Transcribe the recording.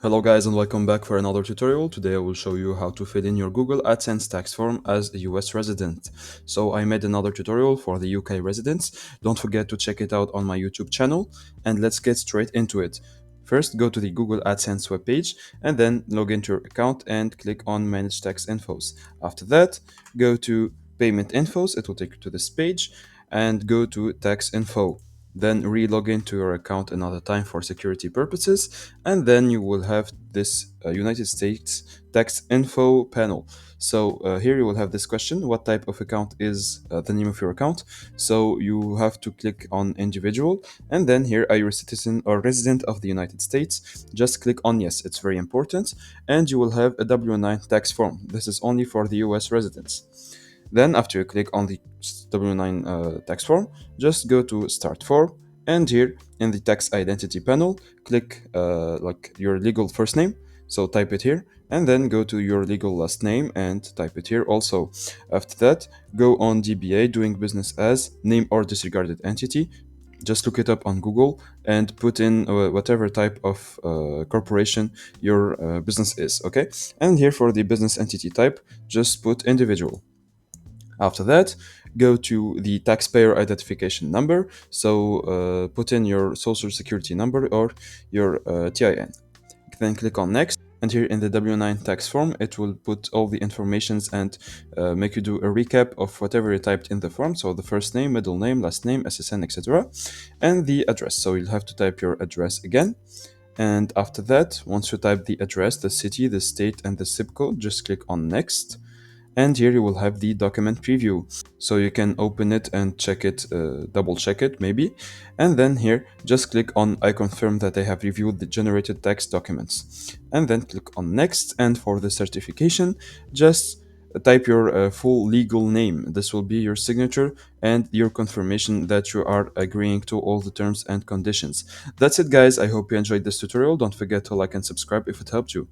Hello guys and welcome back for another tutorial. Today I will show you how to fill in your Google AdSense tax form as a US resident. So I made another tutorial for the UK residents. Don't forget to check it out on my YouTube channel and let's get straight into it. First, go to the Google AdSense webpage and then log into your account and click on Manage Tax Infos. After that, go to Payment Infos, it will take you to this page, and go to Tax Info. Then re-log into your account another time for security purposes, and then you will have this United States tax info panel. So here you will have this question: what type of account is the name of your account? So you have to click on individual, and then here, are you a citizen or resident of the United States? Just click on yes, it's very important, and you will have a W-9 tax form. This is only for the US residents. Then after you click on the W-9 tax form, just go to Start Form, and here in the tax identity panel, click like your legal first name, so type it here, and then go to your legal last name and type it here also. After that, go on DBA, doing business as, name or disregarded entity. Just look it up on Google and put in whatever type of corporation your business is, okay? And here for the business entity type, just put individual. After that, go to the taxpayer identification number. So put in your social security number or your TIN. Then click on next. And here in the W-9 tax form, it will put all the informations and make you do a recap of whatever you typed in the form. So the first name, middle name, last name, SSN, etc. And the address. So you'll have to type your address again. And after that, once you type the address, the city, the state, and the zip code, just click on next. And here you will have the document preview, so you can open it and check it, double check it maybe. And then here just click on I confirm that I have reviewed the generated tax documents, and then click on next. And for the certification, just type your full legal name. This will be your signature and your confirmation that you are agreeing to all the terms and conditions. That's it guys, I hope you enjoyed this tutorial. Don't forget to like and subscribe if it helped you.